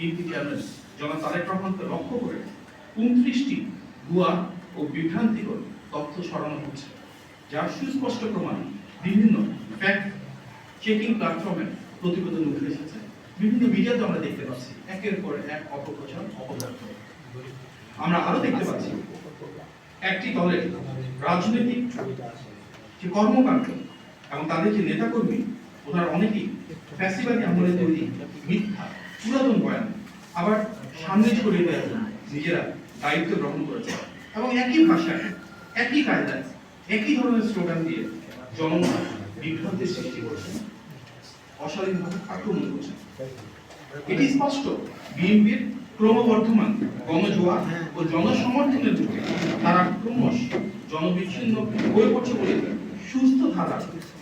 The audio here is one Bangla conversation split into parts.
বিএনপি চেয়ারম্যান জনাব তারেক রহমানকে লক্ষ্য করে 29টি ভুয়া ও বিভ্রান্তিকর তথ্য ছড়ানো হচ্ছে, যার সুস্পষ্ট প্রমাণ বিভিন্ন ফ্যাক্ট চেকিং প্ল্যাটফর্মে প্রতিবেদন উঠে এসেছে। বিভিন্ন মিডিয়াতে আমরা দেখতে পাচ্ছি একের পর এক অপপ্রচার অপদার্থ। আমরা আরো দেখতে পাচ্ছি একটি দলের রাজনৈতিক যে কর্মকাণ্ড এবং তাদের যে নেতাকর্মী, ওনার অনেকেই ফ্যাসিবাদী আমলে তৈরি মিথ্যা পুরাতন বয়ান আবার সামনে ছড়িয়ে দেওয়ার জন্য নিজেরা দায়িত্ব গ্রহণ করেছে এবং একই ভাষায় একই কায়দায় একই ধরনের স্লোগান দিয়ে জনমনে বিভ্রান্তির সৃষ্টি করছে, অশালীনভাবে আক্রমণ করছে। এটি স্পষ্ট বিএনপির ক্রমবর্ধমান গণজোয়ার ও জনসমর্থনের যুগে তারা ক্রমশ জনবিচ্ছিন্ন হয়ে পড়ছে বলে সুস্থ ধারা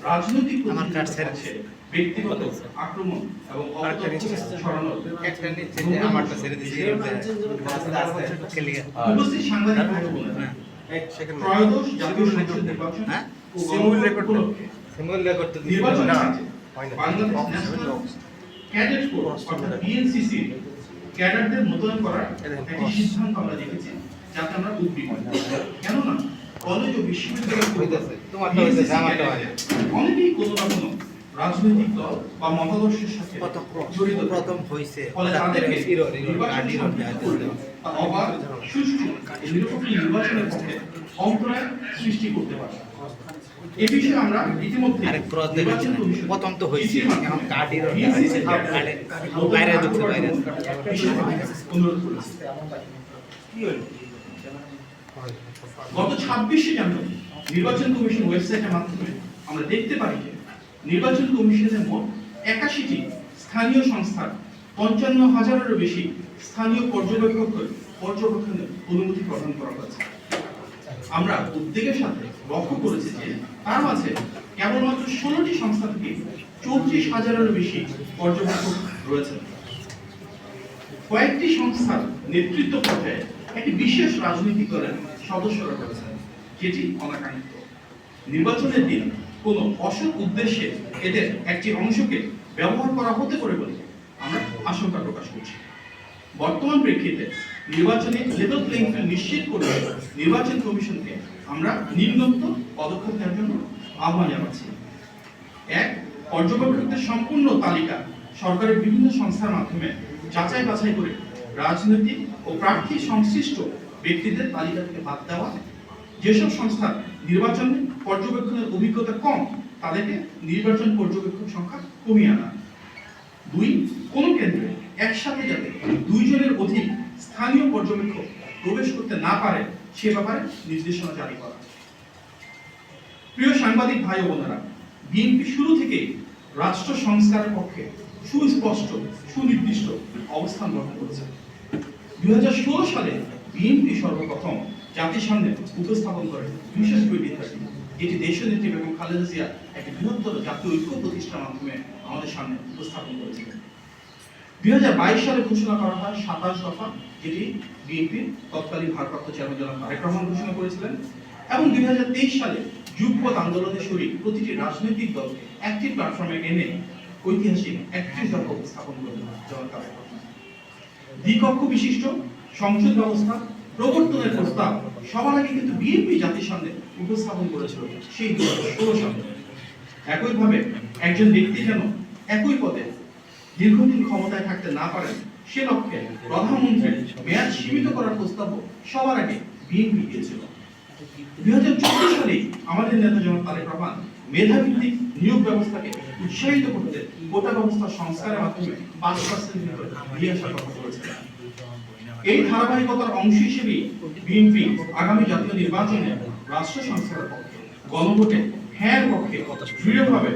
রাজনৈতিক ব্যক্তিগত আক্রমণ এবং ছড়ানোর উপস্থিত সাংবাদিক ভাই বোনেরা, ত্রয়োদশ জাতীয় সংসদ নির্বাচন নির্বাচন বাংলাদেশ ন্যাশনাল ক্যাডেট কোর অর্থাৎ বিএনসিসি ক্যাডারদের মোতায়েন করার একটি সিদ্ধান্ত আমরা দেখেছি, যাতে আমরা উদ্বিগ্ন। কেননা কলেজ ও বিশ্ববিদ্যালয় অনেকেই কোনো না কোনো রাজনৈতিক দল বা মতাদর্শের সাথে জড়িত প্রথম হয়েছে, ফলে তাদেরকে অবাধ সুষ্ঠু নিরপেক্ষ নির্বাচনের পক্ষে অন্তরায় সৃষ্টি করতে পারে। এই বিষয়ে আমরা ইতিমধ্যে প্রথম তো হয়েছে গত 26শে জানুয়ারি নির্বাচন কমিশন ওয়েবসাইটের মাধ্যমে আমরা দেখতে পারি যে নির্বাচন কমিশনের মোট 81টি স্থানীয় সংস্থার 55,000-এরও বেশি স্থানীয় পর্যবেক্ষণের অনুমতি প্রদান করা হয়েছে। আমরা উদ্বেগের সাথে লক্ষ্য করেছি যে তার মাঝে কেবলমাত্র 16টি সংস্থা থেকে 34,000-এরও বেশি পর্যবেক্ষক রয়েছে। কয়েকটি সংস্থার নেতৃত্ব পর্যায়ে একটি বিশেষ রাজনৈতিক দলের সদস্যরা রয়েছেন, যেটি অনাকাঙ্ক্ষিত। নির্বাচনের দিন কোন অসৎ উদ্দেশ্যে এদের একটি অংশকে ব্যবহার করা হতে পারে বলে আমরা আশঙ্কা প্রকাশ করছি। বর্তমান প্রেক্ষিতে নির্বাচনে লেভেল প্লেইং ফিল্ড নিশ্চিত করে নির্বাচন কমিশনকে আমরা নিম্নোক্ত পদক্ষেপ নেওয়ার জন্য আহ্বান জানাচ্ছি। 1. পর্যবেক্ষকদের সম্পূর্ণ তালিকা সরকারের বিভিন্ন সংস্থার মাধ্যমে যাচাই বাছাই করে রাজনৈতিক ও প্রার্থী সংশ্লিষ্ট ব্যক্তিদের তালিকা থেকে বাদ দেওয়া। যেসব সংস্থা নির্বাচন পর্যবেক্ষণের অভিজ্ঞতা কম, তাদেরকে নির্বাচন পর্যবেক্ষক সংখ্যা কমিয়ে আনা। 2. কোন কেন্দ্রে একসাথে যাতে 2 জনের অধিক স্থানীয় পর্যবেক্ষক প্রবেশ করতে না পারে সে ব্যাপারে নির্দেশনা জারি করা। প্রিয় সাংবাদিক ভাই ও বোনেরা, বিএনপি শুরু থেকে রাষ্ট্র সংস্কারের পক্ষে সুস্পষ্ট সুনির্দিষ্ট অবস্থান গ্রহণ করেছে। 2016 সালে বিএনপি সর্বপ্রথম জাতির সামনে উপস্থাপন করে বিশেষ বৈঠক, যেটি দেশনেত্রী এবং খালেদা জিয়া একটি বৃহত্তর জাতীয় ঐক্য প্রতিষ্ঠার মাধ্যমে আমাদের সামনে উপস্থাপন করেছিলেন। 2022 সালে ঘোষণা করা হয় 27 দফা, যেটি বিএনপির তৎকালীন ভারপ্রাপ্ত চেয়ারম্যান জনাব তারেক রহমান ঘোষণা করেছিলেন, এবং 2023 সালে যুগপৎ আন্দোলনের শরীর প্রতিটি রাজনৈতিক দলকে একটি প্ল্যাটফর্মে এনে ঐতিহাসিক 31 দফা উপস্থাপন করলেন জনাব তারেক রহমান। দ্বিকক্ষ বিশিষ্ট সংসদ ব্যবস্থা প্রবর্তনের প্রস্তাব সবার আগে কিন্তু বিএনপি জাতির সামনে উপস্থাপন করেছিল সেই 2016 সালে। একইভাবে একজন ব্যক্তি যেন একই পদে দীর্ঘদিন ক্ষমতায় থাকতে না পারেন, সে লক্ষ্যে প্রধানমন্ত্রীর মেয়াদ সীমিত করার প্রস্তাব সবার আগে বিএনপি দিয়েছিল। 2014 সালে আমাদের নেতা জনাব তারেক রহমান মেধাভিত্তিক নিয়োগ ব্যবস্থাকে উৎসাহিত করতে কোটা ব্যবস্থা সংস্কারের মাধ্যমে 5% নিয়ে আসার কথা বলেছিলেন। এই ধারাবাহিকতার অংশ হিসেবে বিএনপি আগামী জাতীয় নির্বাচনে রাষ্ট্র সংস্কারের পক্ষে গণভোটে হ্যাঁ পক্ষে দৃঢ়ভাবে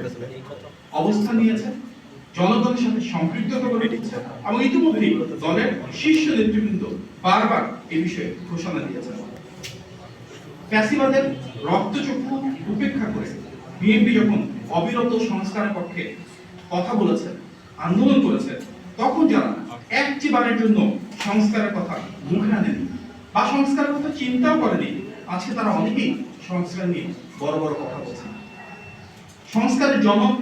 অবস্থান নিয়েছে, জনগণের সাথে সম্পৃক্ততা গড়ে তুলছে এবং ইতিমধ্যেই দলের শীর্ষ নেতৃবৃন্দ বারবার এই বিষয়ে ঘোষণা দিয়েছে। ফ্যাসিবাদের রক্তচক্ষু উপেক্ষা করে বিএনপি যখন অবিরত সংস্কারের পক্ষে কথা বলেছে, আন্দোলন করেছে, তখন যারা একটিবারের জন্য সংস্কারের কথা মুখে আনেনি বা সংস্কারের কথা চিন্তাও করেনি, আজকে তারা অনেকেই সংস্কার নিয়ে বড় বড় কথা বলছে। সংস্কারের জনক,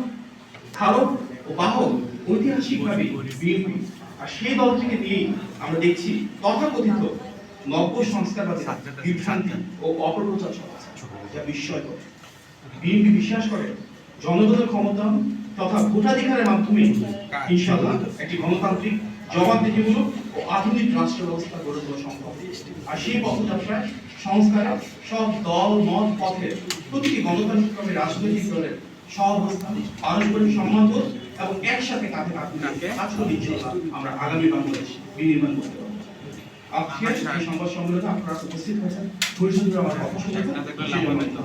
ধারক ও বাহক ঐতিহাসিকভাবে বিএনপি আর সেই দলটিকে নিয়েই আমরা দেখছি তথাকথিত নব্য সংস্কারবাদী বিভ্রান্তি ও অপপ্রচার চলছে, যা বিস্ময়কর। বিএনপি বিশ্বাস করে জনগণের ক্ষমতা তথা ভোটাধিকারের মাধ্যমে ইনশাআল্লাহ একটি গণতান্ত্রিক, জবাবদিহিমূলক ও আধুনিক রাষ্ট্র ব্যবস্থা গড়ে তোলা সম্ভব। আর সেই পথযাত্রায় সংস্কারে সব দল মত পথে প্রতিটি গণতান্ত্রিক রাজনৈতিক দলের সহাবস্থান, পারস্পরিক সম্মানবোধ এবং একসাথে কাঁধে কাজ করে ইনশাআল্লাহ আমরা আগামী বাংলাদেশ বিনির্মাণ করতে পারবো। আজকে এই সংবাদ সম্মেলনে আপনারা উপস্থিত হয়েছেন, পরিষদের আমার কথা শুনেছেন। আসসালামু আলাইকুম।